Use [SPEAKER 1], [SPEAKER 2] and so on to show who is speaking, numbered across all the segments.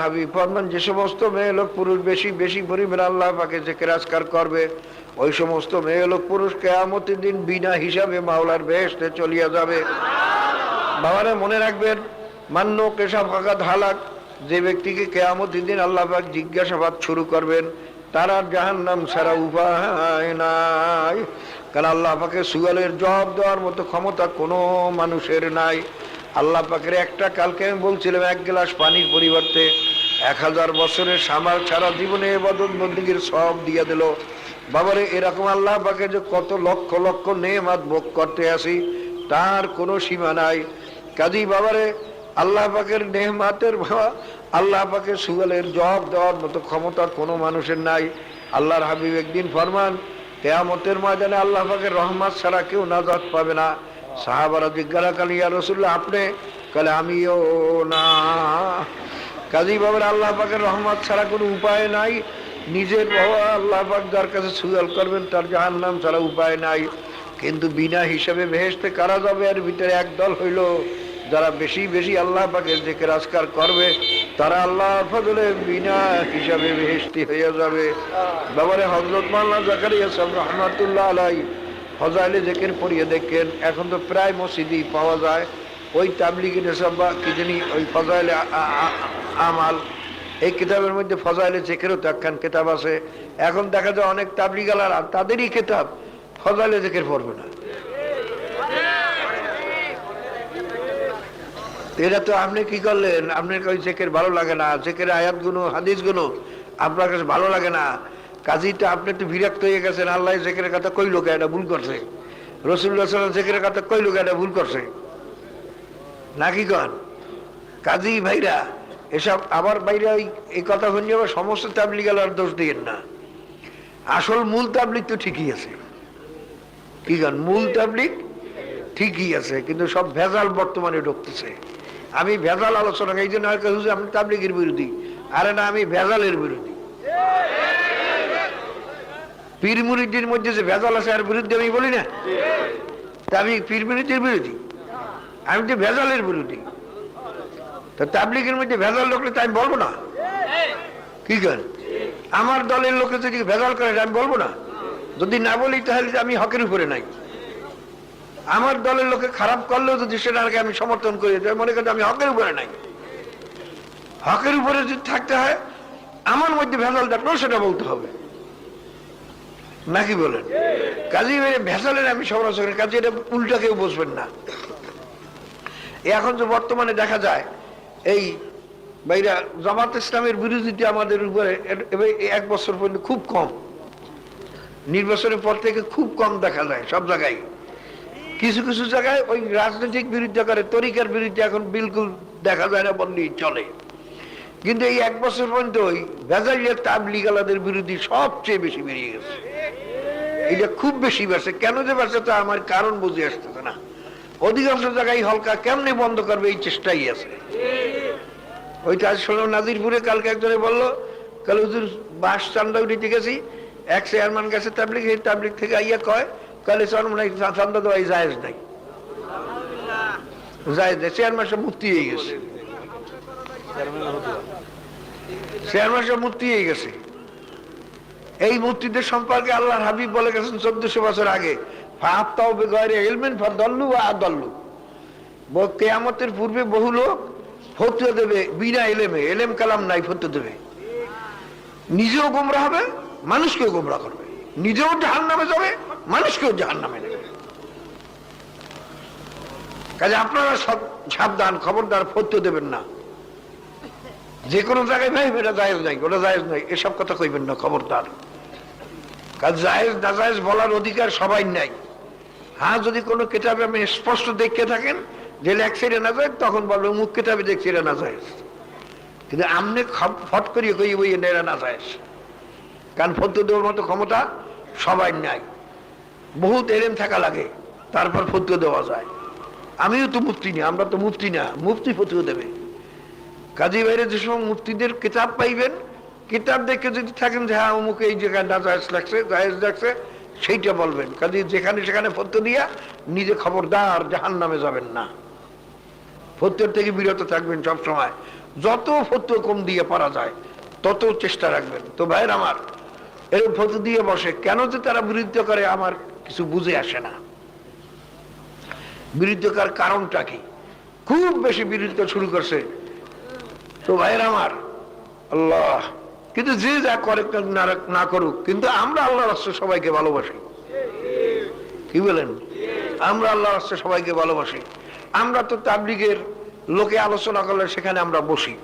[SPEAKER 1] আল্লাহর হাবিব ফরমান, যে সমস্ত মেয়ে লোক পুরুষ বেশি বেশি পরিমাণে আল্লাহ পাকে জিকির আজকার করবে, ওই সমস্ত মেয়ে লোক পুরুষ কিয়ামতের দিন বিনা হিসাবে মাওলার বেহেশতে চলিয়া যাবে। বাবারা মনে রাখবেন, মান্য কেশা ফাকাত হালাক, যে ব্যক্তিকে কিয়ামতের দিন আল্লাহ পাক জিজ্ঞাসাবাদ শুরু করবেন, তার আর জাহান্নাম ছাড়া উপায় নাই। কারণ আল্লাহ পাকে সুয়ালের জবাব দেওয়ার মতো ক্ষমতা কোনো মানুষের নাই। আল্লাহ পাকের একটা, কালকে আমি বলছিলাম, এক গ্লাস পানির পরিবর্তে 1000 বছরের সামাল সারা জীবনে ইবাদত বন্দেগীর সব দিয়ে দিল। বাবারে এরকম আল্লাহ পাকে যে কত লক্ষ লক্ষ নেয়ামত ভোগ করতে আসি, তার কোনো সীমা নাই। কাজী বাবারে আল্লাহ পাকের নেয়ামতের আল্লাহ পাকের সুয়ালের জবাব দেওয়ার মতো ক্ষমতা কোনো মানুষের নাই। আল্লাহর হাবিব একদিন ফরমান, কিয়ামতের ময়দানে আল্লাহ পাকের রহমত ছাড়া কেউ নাজাত পাবে না। সাহাবারা জিজ্ঞাসা করলেন, ইয়া রাসূলুল্লাহ আপনি? বলে আমিও না। কাজী বাবার আল্লাহ পাকের রহমত ছাড়া কোনো উপায় নাই। নিজের বাবা আল্লাহ পাক যার কাছে সুয়াল করবেন, তার জাহান্নাম ছাড়া উপায় নাই। কিন্তু বিনা হিসাবে বেহেশতে কারা যাবে? এর ভিতরে একদল হইল যারা বেশি বেশি আল্লাহ পাকের জিকির আজকার করবে, তারা আল্লাহর ফজলে বিনা হিসাবে বেহেশতি হয়ে যাবে। বাবারে হযরত মাওলানা জাকারিয়া সাহেব রাহমাতুল্লাহ আলাইহি ফজাইলে জিকির পড়িয়ে দেখেন, এখন তো প্রায় মসজিদেই পাওয়া যায় ওই তাবলিগি নেশাবা কি জানি, ওই ফজাইলে আমাল, এই কিতাবের মধ্যে ফজাইলে জিকিরও তো একখান কিতাব আছে। এখন দেখা যায় অনেক তাবলিগালার তাদেরই কিতাব ফজাইলে জিকির পড়বে না। এটা তো আপনি কি করলেন? আপনার ওই জিকির ভালো লাগে না, জিকিরের আয়াতগুলো হাদিসগুলো আপনার কাছে ভালো লাগে না, কাজীটা আপনি একটু বিরক্ত হয়ে গেছেন। আল্লাহ জিকিরের কথা কই লোক এটা ভুল করছে, রাসূলুল্লাহ সাল্লাল্লাহু আলাইহি ওয়াসাল্লাম জিকিরের কথা কই লোক এটা ভুল করছে নাকি কন? কাজী ভাইরা এসব আবার বাইরে এই কথা শুনে আবার সমস্ত তাবলিগালার দোষ দিয়েন না। আসল মূল তাবলিগ তো ঠিকই আছে, কি কন? মূল তাবলিগ ঠিকই আছে, কিন্তু সব ভেজাল বর্তমানে ঢুকতেছে। আমি ভেজাল আলোচনা, এই জন্য আপনি তাবলিগের বিরোধী। আরে না, আমি ভেজালের বিরোধী। পীর মুরিদের মধ্যে যে ভেজাল আছে আর বিরুদ্ধে আমি বলি না, তা আমি পীর মুরিদের বিরোধী, আমি তো ভেজালের বিরোধী। তা তাবলিগের মধ্যে ভেজাল লোকলে তাই আমি বলবো না, কি করেন? আমার দলের লোকে যদি ভেজাল করে আমি বলবো না? যদি না বলি তাহলে আমি হকের উপরে নাই। আমার দলের লোকে খারাপ করলেও যদি সেটাকে আমি সমর্থন করি, মনে করি আমি হকের উপরে নাই। হকের উপরে যদি থাকতে হয় আমার মধ্যে ভেজাল থাকলেও সেটা বলতে হবে, নাকি বলেন? কাজী ভেজালের আমি সমালোচনা, কাজে এটা উল্টা কেউ বসবেন না। এখন যে বর্তমানে দেখা যায় এই বাইরা জামাত ইসলামের বিরোধিতা আমাদের উপরে 1 বছর পর্যন্ত খুব কম, নির্বাচনের পর থেকে খুব কম দেখা যায়। সব জায়গায় কিছু কিছু জায়গায় ওই রাজনৈতিক বিরোধিতা করে, তরিকার বিরুদ্ধে এখন বিলকুল দেখা যায় না বললেই চলে। কিন্তু এই 1 বছর পর্যন্ত ওই ভেজালিয়া তাবলিগালাদের বিরোধী সবচেয়ে বেশি বেরিয়ে গেছে। এটা খুব বেশি বাড়ছে। কেন যে বাড়ছে তা আমার কারণ বুঝে আসতেছে না। অধিকাংশ জায়গায় হলকা কেমনে বন্ধ করবে এই চেষ্টাই আছে। ওইটা আজ শুনলাম নাজিরপুরে, কালকে একজনে বললো, কাল হুজুর বাস চান্দা উঠিতে গেছি, এক চেয়ারম্যান গেছে তাবলিগ, এই তাবলিগ থেকে আইয়া কয়, কালে চান্দা দেওয়া জায়েজ নাই, জায়েজ নাই। চেয়ারম্যান সব মুক্তি হয়ে গেছে, চেয়ারম্যান সব মুক্তি হয়ে গেছে। এই মূর্তিদের সম্পর্কে আল্লাহর হাবিব বলে গেছেন 1400 বছর আগে, কিয়ামতের পূর্বে বহু লোক ফতোয়া দেবে বিনা এলেমে, এলেম কালাম নাই, ফতোয়া দেবে, নিজেও গোমরাহ হবে, মানুষকেও গোমরাহ করবে, নিজেও জাহান্নামে যাবে, মানুষকেও জাহান্নামে নেবে। কাজে আপনারা সব সাবধান, খবরদার ফতোয়া দেবেন না। যে কোনো জায়গায় ভাই এটা জায়েজ নাই, ওটা জায়েজ নাই, এসব কথা কইবেন না, খবরদার। কাজ জায়েজ না জায়েজ বলার অধিকার সবাই নাই। হ্যাঁ, যদি কোনো কিতাবে আপনি স্পষ্ট দেখতে থাকেন যে লেখছে এটা না যায়, তখন বলবো মুখ কিতাবে দেখছি এটা না যায়। কিন্তু আমনে ফট করিয়ে কই বই এটা না যায়, কারণ ফতোয়া দেওয়ার মতো ক্ষমতা সবাই নাই। বহুত এলেম থাকা লাগে, তারপর ফতোয়া দেওয়া যায়। আমিও তো মুফতি না, আমরা তো মুফতি না, মুফতি ফতোয়া দেবে। কাজী বাইরে যে সময় মুফতিদের কিতাব পাইবেন, কিতাব দেখে যদি থাকেন যে হ্যাঁ অমুক এই জায়গায় না জায়েজ লাগছে, জায়েজ লাগছে, সেইটা বলবেন। কাজী যেখানে সেখানে ফতোয়া দিয়া নিজে খবরদার জাহান্নামে যাবেন না। ফতোয়ার থেকে বিরত থাকবেন সব সময়। যত ফতোয়া কম দিয়ে পারা যায় তত চেষ্টা রাখবেন। তো ভাইয়ের আমার, এরকম ফতোয়া দিয়ে বসে কেন যে তারা বিরোধিতা করে আমার কিছু বুঝে আসে না। বিরোধিতার কারণটা কি? খুব বেশি বিরোধিতা শুরু করছে। তো ভাইয়ের আমার, আল্লাহ কিন্তু যে যা করে না করুক, কিন্তু আমরা আল্লাহর রাস্তায় সবাইকে ভালোবাসি। কি বলেন? আমরা আল্লাহর রাস্তায় সবাইকে ভালোবাসি। আমরা তো তাবলীগের লোকে আলোচনা করলে সেখানে আমরা বসি,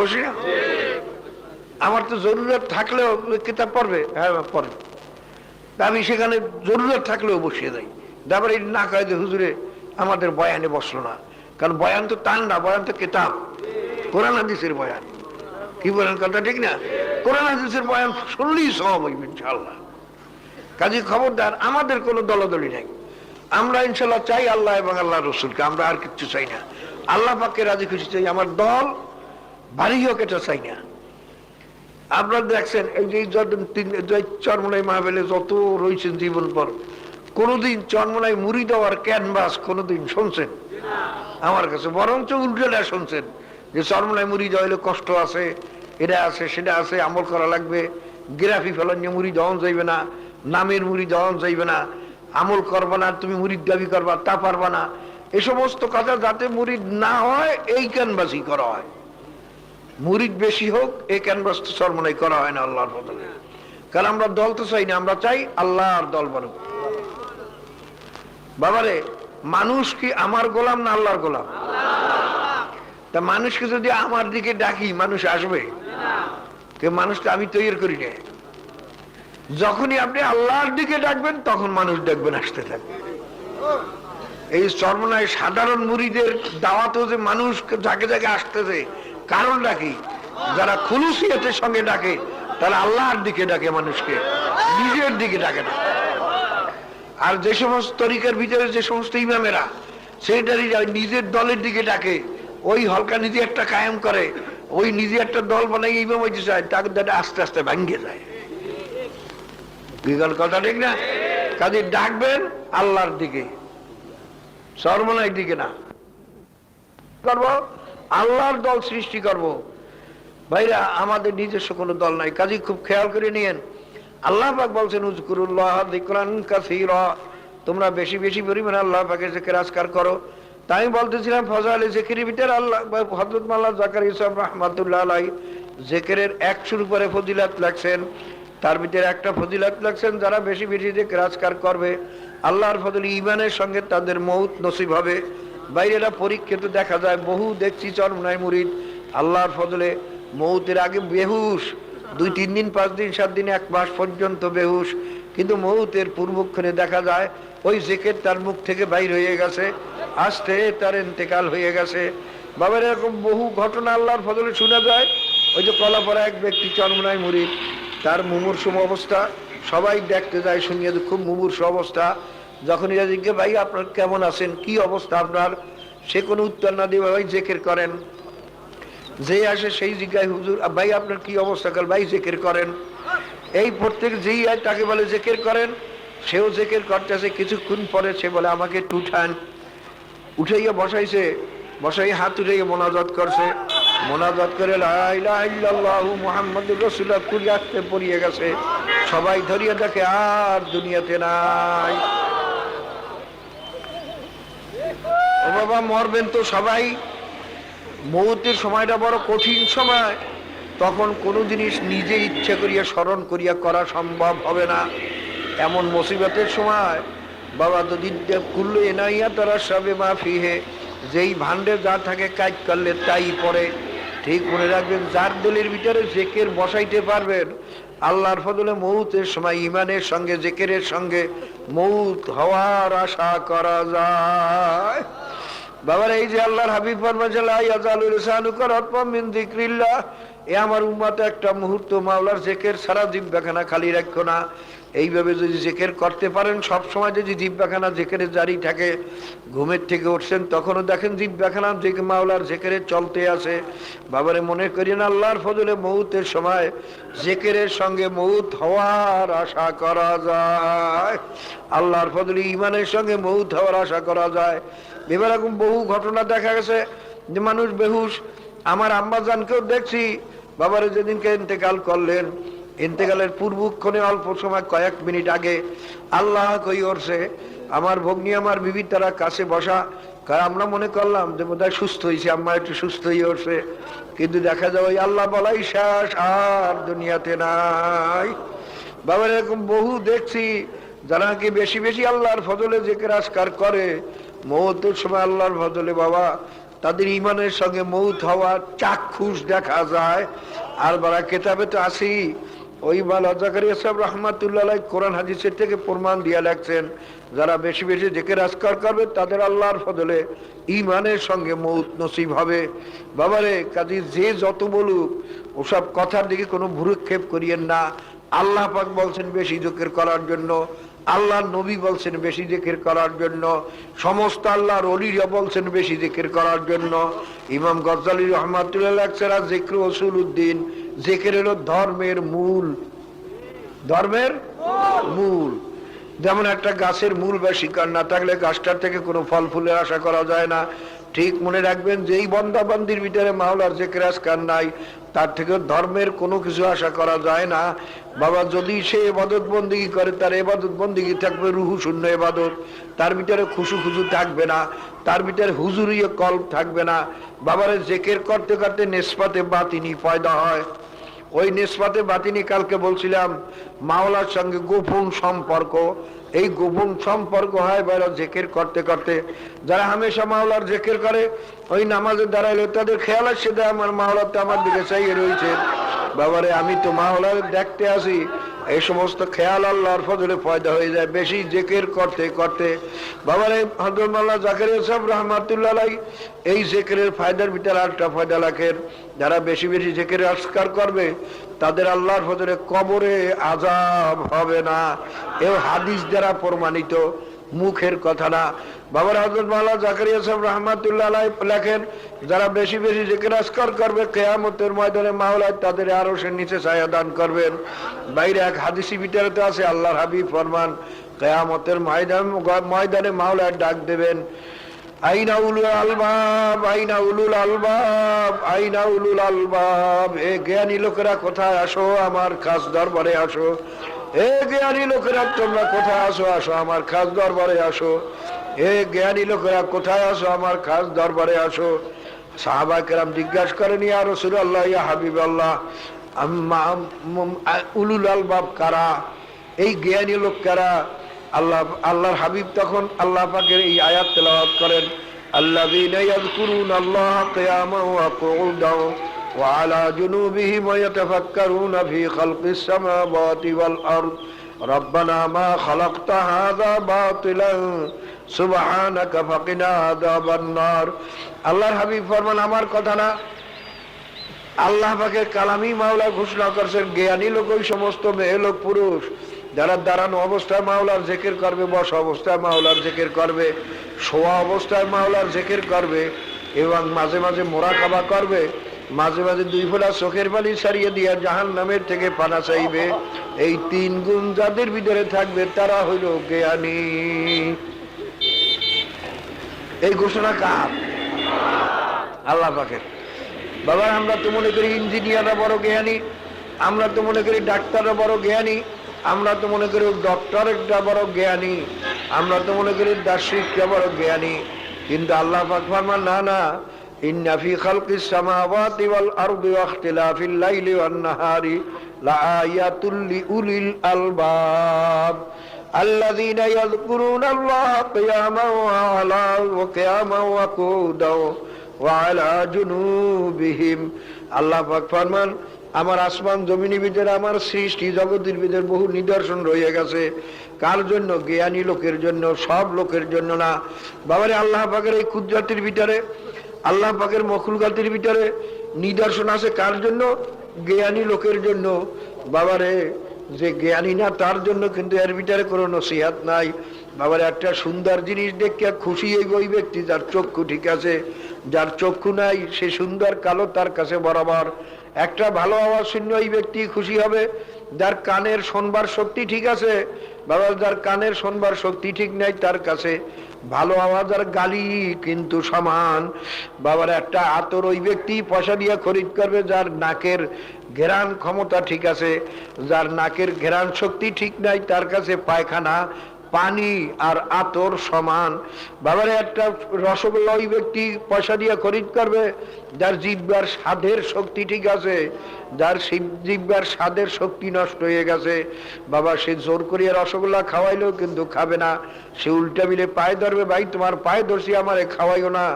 [SPEAKER 1] বসি না? আমার তো জরুরত থাকলেও কিতাব পড়বে, হ্যাঁ পড়বে, আমি সেখানে জরুরত থাকলেও বসিয়ে যাই। তারপরে না কয় যে হুজুরে আমাদের বয়ানে বসলো না, কারণ বয়ান তো তার না, বয়ান তো কিতাব, কোরআন হাদিসের বয়ান। কি বলেন কথা ঠিক না? কোরআন হাদিসের বয়ান শুনলেই সওয়াব হইবে ইনশাআল্লাহ। কাজে খবরদার, আমাদের কোনো দলদলি নাই। আমরা ইনশাআল্লাহ চাই আল্লাহ এবং আল্লাহ রসুলকে, আমরা আর কিছু চাই না। আল্লাহ পাককে রাজি খুশি চাই, আমার দল ভারী হোক এটা চাই না। আপনারা দেখছেন এই যে চরমোনাই মাহফিলে যত রয়েছেন জীবন পর, কোনদিন চরমোনাই মুড়ি দেওয়ার ক্যানভাস কোনদিন শুনছেন আমার কাছে? বরঞ্চ উল্টোটা শুনছেন যে চরমোনাই মুড়ি দেওয়া হলে কষ্ট আছে, এটা আছে সেটা আছে, আমল করা লাগবে, গ্রাফি ফেলান মুড়ি দেওয়ান যাইবে না, নামের মুড়ি দেওয়ান যাইবে না, আমল করবা না, তুমি মুড়ির দাবি করবা তা পারবা না, এই সমস্ত কথা যাতে মুরিদ না হয় এই ক্যানভাসই করা হয়। মুরিদ বেশি হোক এই ক্যানভাস তো চরমোনাই করা হয় না আল্লাহর বদলে। কারণ আমরা দল তো চাই না, আমরা চাই আল্লাহর দল বানুক। বাবারে, মানুষ কি আমার গোলাম না আল্লাহর গোলাম? তা মানুষকে যদি আমার দিকে ডাকি মানুষ আসবে? মানুষকে আমি তৈরি করি না। যখনই আপনি আল্লাহর দিকে ডাকবেন তখন মানুষ ডাকবেন, আসতে থাকবে। এই চরমোনাই সাধারণ মুরিদের দাওয়াতেও যে মানুষ যাকে যাকে আসতেছে, কারণটা কি? যারা খুলুসিয়তের সঙ্গে ডাকে তারা আল্লাহর দিকে ডাকে, মানুষকে নিজের দিকে ডাকে না। আর যে সমস্ত তরিকার ভিতরে যে সমস্ত ইমামেরা সেটারই নিজের দলের দিকে ডাকে, ওই হলকা নিজে একটা কায়েম করে, ওই নিজে একটা দল বানাই ইমাম হইতে চায়, তাকে দাদা আস্তে আস্তে ভাঙ্গে যায়। বিগল কথা ঠিক না? কাজে ডাকবেন আল্লাহর দিকে, চরমোনাইয়ের দিকে না। করব আল্লাহর দল সৃষ্টি করব। ভাইরা, আমাদের নিজস্ব কোনো দল নাই। কাজে খুব খেয়াল করে নিয়েন, আল্লাহ পাক বলছেন উযকুরুল্লাহ যিকরান কাসীরা, তোমরা বেশি বেশি পরিমাণে আল্লাহ পাকের জিকির আজকার করো। তাই বলতেছিলাম ফজাইলে জিকিরের ভিতরে আল্লাহ হযরত মাওলানা জাকারিয়া সাহেব রাহমাতুল্লাহ আলাইহি জিকিরের 100 উপরে ফজিলত লাগছেন। তার ভিতরে একটা ফজিলত লাগছেন, যারা বেশি বেশি জিকির আজকার করবে আল্লাহর ফজলে ঈমানের সঙ্গে তাদের মউত নসিব হবে। বাইরেরা পরীক্ষিত দেখা যায়, বহু দেখছি চরমোনাই মুরিদ আল্লাহর ফজলে মউতের আগে বেহুশ, 2-3 দিন 5 দিন 7 দিন 1 মাস পর্যন্ত বেহুশ, কিন্তু মউতের পূর্বক্ষণে দেখা যায় ওই জিকির তার মুখ থেকে বাইর হয়ে গেছে, আস্তে তার ইন্তেকাল হয়ে গেছে। বাবার এরকম বহু ঘটনা আল্লাহর ফজলে শোনা যায়। ওই যে কলাপাড়া এক ব্যক্তি চরমোনাই মুরিদ, তার মুমূর্ষু অবস্থা, সবাই দেখতে যায়, শুনিয়ে খুব মুমূর্ষু অবস্থা। যখন এরা জিজ্ঞেস ভাই আপনার কেমন আছেন, কি অবস্থা আপনার, সে কোনো উত্তর না দিয়ে ভাই জিকির করেন। যে আসে সেই জিজ্ঞাসা হুজুর ভাই আপনার কি অবস্থা, কাল ভাই জিকির করেন। এই প্রত্যেক যেই তাকে বলে জিকির করেন, সেও জিকির করতেছে। কিছুক্ষণ পরে সে বলে আমাকে একটু উঠান। উঠাইয়া বসাইছে, বসাই হাত উঠাইয়া মোনাজাত করছে, মোনাজাত করে লা ইলাহা ইল্লাল্লাহু মুহাম্মাদুর রাসূলুল্লাহ কুরিয়াতে পড়িয়ে গেছে। সবাই ধরিয়ে দেখে আর দুনিয়াতে নাই। ও বাবা, মরবেন তো সবাই, মৌতের সময়টা বড় কঠিন সময়। তখন কোনো জিনিস নিজে ইচ্ছে করিয়া স্মরণ করিয়া করা সম্ভব হবে না। এমন মুসিবতের সময় বাবা যদি কুল্লু এনাইয়া তারা সবে মাফি হে, যেই ভান্ডে যা থাকে কাজ করলে তাই পড়ে। ঠিক মনে রাখবেন, যার দিলের ভিতরে জিকির বসাইতে পারবেন, আল্লাহর ফজলে মৌতের সময় ইমানের সঙ্গে জিকিরের সঙ্গে মৌত হওয়ার আশা করা যায়। বাবার এই যে আল্লাহর হাবিব ফরমায়েছেন লা ইয়াজালু লিসানুকা রাতবাম মিন যিকরিল্লাহ, এ আমার উম্মত একটা মুহূর্ত মাওলার জিকির ছাড়া জিহ্বাখানা খালি রাখো না। এইভাবে যদি জিকির করতে পারেন, সব সময় যদি জিহ্বাখানা জিকিরে জারি থাকে, ঘুমের থেকে উঠছেন তখনও দেখেন জিহ্বাখানা মাওলার জিকিরে চলতে আছে, বাবারে মনে করেন আল্লাহর ফজলে মৌতের সময় জিকিরের সঙ্গে মৌত হওয়ার আশা করা যায়। আল্লাহর ফজলে ইমানের সঙ্গে মৌত হওয়ার আশা করা যায়। এবার এরকম বহু ঘটনা দেখা গেছে, যে মানুষ বেহুশ। আমার আম্মাজানকেও দেখছি, বাবারে যেদিনকে ইন্তেকাল করলেন, ইন্তেকালের পূর্বক্ষণে অল্প সময় কয়েক মিনিট আগে আল্লাহ কই ওরছে আমার ভগ্নী আমার বিবি তারা কাছে বসা, আমরা মনে করলাম যে বোধহয় সুস্থ হয়েছে, আম্মা একটু সুস্থ হয়ে উঠছে, কিন্তু দেখা যায় ওই আল্লাহ বলাই শেষ, আর দুনিয়াতে নাই। বাবার এরকম বহু দেখছি যারা কি বেশি বেশি আল্লাহর ফজলে জিকির আজকার করে, মৌতের সময় আল্লাহর ফজলে বাবা তাদের ইমানের সঙ্গে মৌত হওয়া চাক্ষুষ দেখা যায়। আর বারা কেতাবে তো আসি, ওই মাওলানা জাকারিয়া সাহেব রহমাতুল্লাহ আলাইহি কোরআন হাদিসের থেকে প্রমাণ দিয়ে লাগছেন, যারা বেশি বেশি জিকির আজকার করবে তাদের আল্লাহর ফজলে ইমানের সঙ্গে মৌত নসিব হবে। বাবারে কাজী যে যত বলুক ওসব কথার দিকে কোনো ভ্রুক্ষেপ করিয়েন না। আল্লাহ পাক বলছেন বেশি জিকির করার জন্য, আল্লাহর নবী বলছেন বেশি জিকির করার জন্য, সমস্ত আল্লাহর ওলিরা বলছেন বেশি জিকির করার জন্য। ইমাম গজ্জালী রহমাতুল্লাহ লেখছেন আর জিক্র উসুলউদ্দিন, জিকির হলো ধর্মের মূল, ধর্মের মূল। যেমন একটা গাছের মূল বা শিকড় না থাকলে গাছটার থেকে কোনো ফল ফুলের আশা করা যায় না, ঠিক মনে রাখবেন যেই বন্দাবান্দির ভিতরে মাওলার জিকির আজকার নাই তার থেকে ধর্মের কোনো কিছু আশা করা যায় না। বাবা যদি সে ইবাদত বন্দিগি করে, তার ইবাদত বন্দিগি থাকবে রুহু শূন্য ইবাদত, তার ভিতরে খুশু খুশু থাকবে না, তার ভিতরে হুজুরিয়ে কল্প থাকবে না। বাবারে জিকির করতে করতে নিসবতে বাতিনি পয়দা হয়। ওই নিসবতে বাতিনি কালকে বলছিলাম মাওলার সঙ্গে গোপন সম্পর্ক, এই গোপন সম্পর্ক হয় বাইরে জিকির করতে করতে। যারা হামেশা মাওলার জিকির করে ওই নামাজে দাঁড়াইলে তাদের খেয়াল আসছে যে আমার মাওলা তো আমার দিকে চাইয়ে রয়েছে, বাবারে আমি তো মাওলার দেখতে আসি। এই সমস্ত খেয়াল আল্লাহর ফজলে পয়দা হয়ে যায় বেশি জিকির করতে করতে। বাবারে হযরত মাওলানা জাকারিয়া সাহেব রাহমাতুল্লাহ আলাইহি এই জিকিরের ফায়দার ভিতরে আরেকটা ফায়দা রাখেন, যারা বেশি বেশি জিকির আজকার করবে তাদের আল্লাহর ফজলে কবরে আযাব হবে না। এও হাদিস দ্বারা প্রমাণিত, মুখের কথা না। বাবার হযরত মাওলানা জাকারিয়া সাহেব রাহমাতুল্লাহ আলাইহি লেখেন, যারা বেশি বেশি জিকির আজকার করবে কিয়ামতের ময়দানে মাওলা তাদের আরশের নিচে ছায়া দান করবেন। বাইরে এক হাদিসি ভিতরে তো আছে, আল্লাহর হাবিব ফরমান কিয়ামতের ময়দানে মাওলা ডাক দেবেন, আইনা উলুল আলবাব, আইনা উলুল আলবাব, আইনা উলুল আলবাব, এ জ্ঞানী লোকেরা কোথায় আসো, আমার খাস দরবারে আসো। এ জ্ঞানী লোকেরা তোমরা কোথায় আসো, আসো আমার খাস দরবারে আসো। এ জ্ঞানী লোকেরা কোথায় আসো, আমার খাস দরবারে আসো। সাহাবা কেরাম জিজ্ঞাসা করেন, ইয়া রাসূলুল্লাহ, ইয়া হাবিবাল্লাহ, উলুল আলবাব কারা, এই জ্ঞানী লোক কারা? আল্লাহর হাবিব তখন আল্লাহ পাকের এই আয়াত তেলাওয়াত করেন, আল্লাযীনা ইয়াযকুরুনাল্লাহা কিয়ামান ওয়া কুউদান ওয়া আলা জুনুবিহিম ওয়া ইয়াতাফাক্কারুনা ফী খালকিস সামাওয়াতি ওয়াল আরদ রব্বানা মা খালাকতা হাযা বাতিলান সুবহানাকা ফাকিনা আযাবান নার। আল্লাহর হাবিব ফরমান, আমার কথা না, আল্লাহ পাকের কালামি মাওলা ঘোষণা করছেন জ্ঞানী লোক ওই সমস্ত মেয়ে লোক পুরুষ যারা দাঁড়ানো অবস্থায় মাওলার জিকির করবে, বসা অবস্থায় মাওলার জিকির করবে, শোয়া অবস্থায় মাওলার জিকির করবে, এবং মাঝে মাঝে মুরাকাবা করবে, মাঝে মাঝে দুই ফোঁটা চোখের পানি ছাড়িয়ে দিয়ে জাহান্নামের থেকে পানা চাইবে। এই তিন গুণ যাদের ভিতরে থাকবে তারা হইল জ্ঞানী। এই ঘোষণা কার? আল্লাহ পাকের। বাবা আমরা তো মনে করি ইঞ্জিনিয়াররা বড় জ্ঞানী, আমরা তো মনে করি ডাক্তাররা বড় জ্ঞানী, আমরা তো মনে করি ডক্টরটা বড় জ্ঞানী, আমরা তো মনে করি দার্শনিকটা বড় জ্ঞানী, কিন্তু আল্লাহ পাক ফরমান না না, ইন্না ফি খালকিস সামাওয়াতি ওয়াল আরদি ওয়া ইখতিলাফিল লাইলি ওয়ান নাহারি লাআয়াতুল লিউলিল আলবাব আল্লাযীনা ইয়াযকুরুনাল্লাহা কিয়ামান ওয়া কিয়ামান ওয়া কুউদান ওয়া আলা জুনুবিহিম। আল্লাহ পাক ফরমান, আমার আসমান জমিনের ভিতরে, আমার সৃষ্টি জগতের ভিতরে বহু নিদর্শন রয়ে গেছে। কার জন্য? জ্ঞানী লোকের জন্য, সব লোকের জন্য না। বাবারে আল্লাহ পাকের এই কুদরতের ভিতরে, আল্লাহ পাকের মখলুকাতের ভিতরে নিদর্শন আছে কার জন্য? জ্ঞানী লোকের জন্য। বাবারে যে জ্ঞানী না তার জন্য কিন্তু এর ভিতরে কোনো নসিহত নাই। বাবারে একটা সুন্দর জিনিস দেখে খুশি ওই ব্যক্তি যার চক্ষু ঠিক আছে, যার চক্ষু নাই সে সুন্দর কালো তার কাছে বরাবর। একটা ভালো আওয়াজ শুনে ওই ব্যক্তি খুশি হবে যার কানের শোনবার শক্তি ঠিক আছে। বাবা যার কানের শোনবার শক্তি ঠিক নাই তার কাছে ভালো আওয়াজ আর গালি কিন্তু সমান। বাবার একটা আতর ওই ব্যক্তি পয়সা দিয়ে খরিদ করবে যার নাকের ঘেরান ক্ষমতা ঠিক আছে, যার নাকের ঘেরান শক্তি ঠিক নাই তার কাছে পায়খানা পানি আর আতর সমান। বাবারে একটা রসগোল্লা ওই ব্যক্তি পয়সা দিয়ে খরিদ করবে যার জিহ্বার স্বাদের শক্তি ঠিক আছে, যার জিহ্বার স্বাদের শক্তি নষ্ট হয়ে গেছে, বাবা সে জোর করিয়া রসগোল্লা খাওয়াইলেও কিন্তু খাবে না, সে উল্টা মিলে পায়ে ধরবে, ভাই তোমার পায়ে ধরছি আমারে খাওয়াইও না,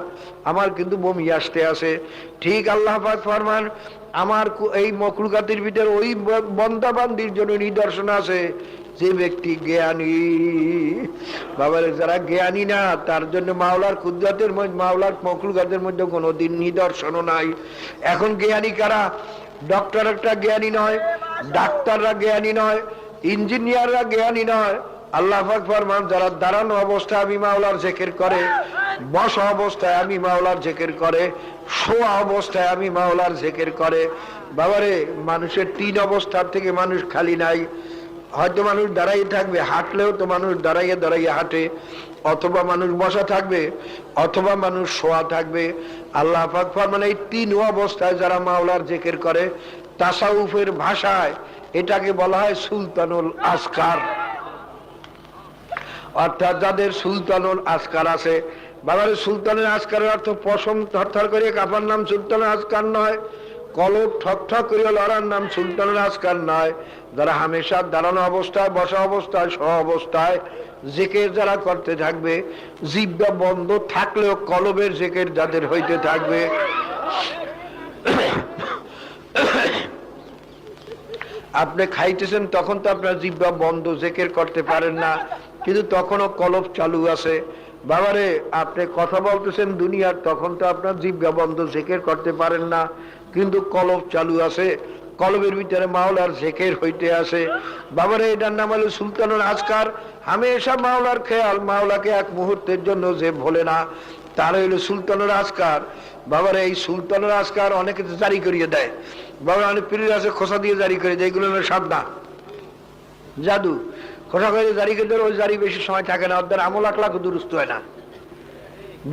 [SPEAKER 1] আমার কিন্তু বমি আসতে আছে। ঠিক আল্লাহ পাক ফরমান আমার এই মখলুকাতের ভিতরে ওই বন্দাবান্দির জন্য নিদর্শন আছে যে ব্যক্তি জ্ঞানী। বাবারে যারা জ্ঞানী না তার জন্য মাওলার কুদরতের মধ্যে মাওলার মখলুকাতের মধ্যে কোনোদিন নিদর্শনও নাই। এখন জ্ঞানী কারা? ডক্টর একটা জ্ঞানী নয়, ডাক্তাররা জ্ঞানী নয়, ইঞ্জিনিয়াররা জ্ঞানী নয়। আল্লাহ পাক ফরমান যারা দাঁড়ানো অবস্থায় আমি মাওলার জিকির করে, বসা অবস্থায় আমি মাওলার জিকির করে, শোয়া অবস্থায় আমি মাওলার জিকির করে। বাবারে মানুষের তিন অবস্থার থেকে মানুষ খালি নাই। হয়তো মানুষ দাঁড়াইয়ে থাকবে, হাঁটলেও তো মানুষ দাঁড়াইয়ে দাঁড়াইয়ে হাঁটে, অথবা মানুষ বসা থাকবে, অথবা মানুষ শোয়া থাকবে। আল্লাহ পাক ফরমান এই তিন অবস্থায় যারা মাওলার জিকির করে তাসাউফের ভাষায় এটাকে বলা হয় সুলতানুল আসকার, অর্থাৎ যাদের সুলতানুল আসকার আছে। বাবারে সুলতানুল আসকারের অর্থ পশম থরথর করে কাপার নাম সুলতানুল আসকার নয়, কলব ঠক ঠক করে লড়ার নাম সুলতানুল আসকার নয়। যারা হামেশা দাঁড়ানো অবস্থায়, বসা অবস্থায়, সহ অবস্থায় জিকির যারা করতে থাকবে, জিহ্বা বন্ধ থাকলেও কলবের জিকির যাদের হইতে থাকবে। আপনি খাইতেছেন তখন তো আপনার জিহ্বা বন্ধ, জিকির করতে পারেন না, কিন্তু তখনও কলব চালু আছে। বাবারে আপনি কথা বলতেছেন দুনিয়ার, তখন তো আপনার জিহ্বা বন্ধ, জিকির করতে পারেন না, কিন্তু কলব চালু আছে, কলবের ভিতরে মাওলার জিকির হইতে আছে। বাবারে এটার নাম হলো সুলতানুল আসকার। হামেশা মাওলার খেয়াল, মাওলাকে এক মুহূর্তের জন্য যে ভোলে না তার হইল সুলতানুল আসকার। বাবারে এই সুলতানুল আসকার অনেকে জারি করিয়ে দেয়, বাবা অনেক পীর আছে খোসা দিয়ে জারি করে দেয়, এগুলো হলো সাধনা জাদু। খোসা করে জারি করে দেয়, ওই জারি বেশি সময় থাকে না, ওদের আমল আখলাক দুরুস্ত হয় না।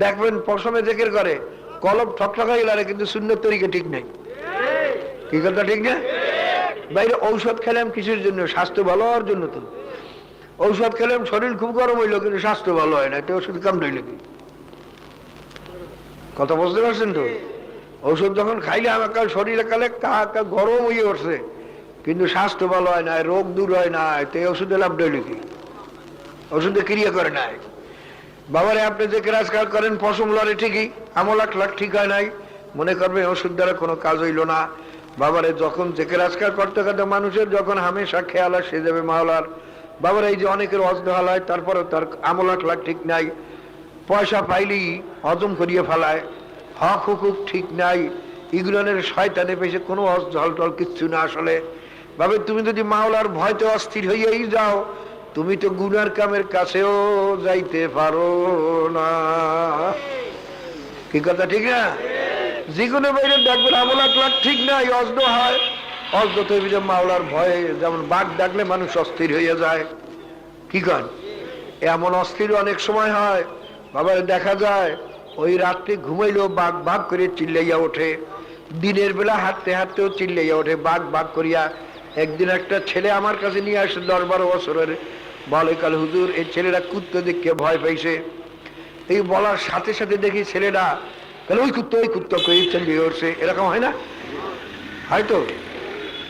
[SPEAKER 1] দেখবেন পশমে জিকির করে, কলব ঠকঠকা গেলে কিন্তু সুন্নত তরিকা ঠিক নেই। কি কথা ঠিক না? বাইরে ঔষধ খেলাম কিসের জন্য? স্বাস্থ্য ভালো হওয়ার জন্য। তো ঔষধ খেলাম শরীর খুব গরম হইলো কিন্তু স্বাস্থ্য ভালো হয় না, তো ওষুধ কাম রইল কি? কথা বুঝতে পারছেন তো? ঔষধ যখন খাইলে আমার শরীরে কালে গরম হয়ে উঠছে কিন্তু স্বাস্থ্য ভালো হয় না, রোগ দূর হয় না, তো এই ওষুধে লাভ রইল কি? ওষুধে ক্রিয়া করে নাই। বাবারে আপনি যে কাজ করেন পশম লড়ে ঠিকই, আমল আখলাক ঠিক হয় নাই, মনে করবে ওষুধ দ্বারা কোনো কাজ হইল না। বাবারে যখন যে কাজ করতে করতে মানুষের যখন হামেশা খেয়াল আসে যাবে মাওলার, বাবার এই যে অনেকের অজদহাল হয় তারপরে তার আমল আখলাক ঠিক নাই, পয়সা পাইলেই হজম করিয়ে ফেলায়, হক হুকুক ঠিক নাই, এগুলোনের শয়তানে পেয়েছে কোনো অজদহাল টল কিচ্ছু না। আসলে ভাবে তুমি যদি মাওলার ভয়তে অস্থির হইয়াই যাও, তুমি তো গুনার কামের কাছেও যাইতে পারো না। কি কথা ঠিক না? যে কোনো বাইরে দেখবেন আমল আখলাক ঠিক নাই, অজদ হয়, অজদ তৈরি মাওলার ভয়ে, যেমন বাঘ ডাকলে মানুষ অস্থির হইয়া যায়। কি কন? এমন অস্থির অনেক সময় হয় বাবার, দেখা যায় ওই রাত্রে ঘুমাইলেও বাঘ বাঘ করে চিল্লাইয়া ওঠে, দিনের বেলা হাঁটতে হাঁটতেও চিল্লাইয়া ওঠে বাঘ বাঘ করিয়া। একদিন একটা ছেলে আমার কাছে নিয়ে আসে 10-12 বছরের, বলে কাল হুজুর এই ছেলেরা কুত্তা দেখে ভয় পাইছে। এই বলার সাথে সাথে দেখি ছেলেটা ওই কুত্তা করে চিল্লিয়ে উঠছে। এরকম হয় না? হয়তো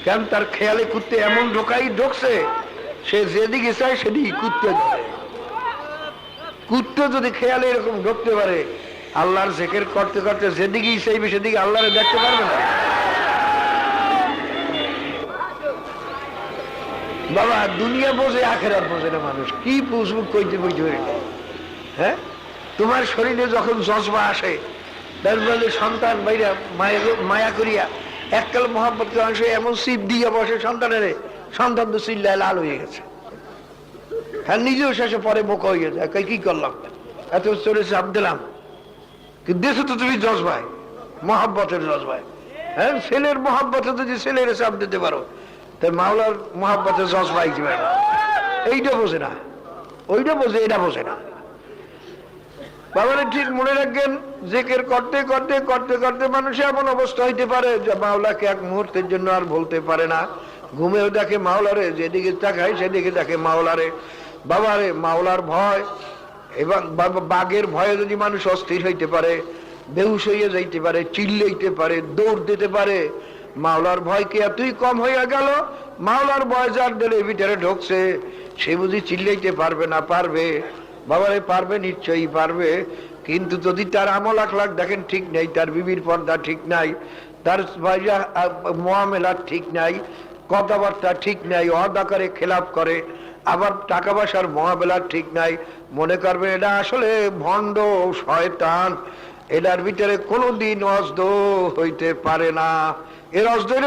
[SPEAKER 1] কেন তার খেয়ালে কুত্তে এমন ঢোকছে, সে যেদিকে চায় সেদিকে কুত্তে ধরে। কুত্তে যদি খেয়ালে এরকম ঢুকতে পারে, আল্লাহর জিকির করতে করতে যেদিকেই চাইবে সেদিকে আল্লাহরে দেখতে পারবে না। বাবা দুনিয়া বোঝে, আখেরাত বোঝে না মানুষ। কি বুঝবো কইতে বইতে? হ্যাঁ, তোমার শরীরে যখন জজবা আসে, তারপরে সন্তান বাইরা মায়া করিয়া এককাল মহাব্বত অংশ এমন সিপ দিয়ে বসে সন্তানের, সন্তান তো চিল্লায় লাল হয়ে গেছে, হ্যাঁ নিজেও শেষে পরে বোকা হয়ে যায়, কি করলাম এত চলে চাপ দিলাম। কিন্তু দেশে তো তুমি জজবাই, মহাব্বতের জজবাই। হ্যাঁ, ছেলের মহাব্বতে যদি ছেলের চাপ দিতে পারো, তাই মাওলার মহাব্বতের জজবাই কি? এইটা বোঝে না, ওইটা বোঝে, এটা বোঝে না। বাবারে ঠিক মনে রাখবেন, জিকির করতে করতে করতে করতে মানুষের এমন অবস্থা হইতে পারে যে মাওলাকে এক মুহূর্তের জন্য আর বলতে পারে না। ঘুমেও দেখে মাওলারে, যেদিকে তাকায় সেদিকে দেখে মাওলারে। বাবারে মাওলার ভয় এবং বাঘের ভয়ে যদি মানুষ অস্থির হইতে পারে, বেহুশ হইয়া যাইতে পারে, চিল্লাইতে পারে, দৌড় দিতে পারে, মাওলার ভয় কি এতই কম হইয়া গেল? মাওলার ভয় যার দিলের ভিতরে ঢুকছে সে বুঝি চিল্লাইতে পারবে না? পারবে বাবারে, পারবে, নিশ্চয়ই পারবে। কিন্তু যদি তার আমল আখলাক দেখেন ঠিক নেই, তার বিবির পর্দা ঠিক নাই, তার মুআমেলা ঠিক নাই, কথাবার্তা ঠিক নাই, ওয়াদা করে খেলাপ করে, আবার টাকা পয়সার মুআমেলা ঠিক নাই, মনে করবে এটা আসলে ভণ্ড শয়তান, এটার ভিতরে কোনোদিন অজদ হইতে পারে না। এর অজদের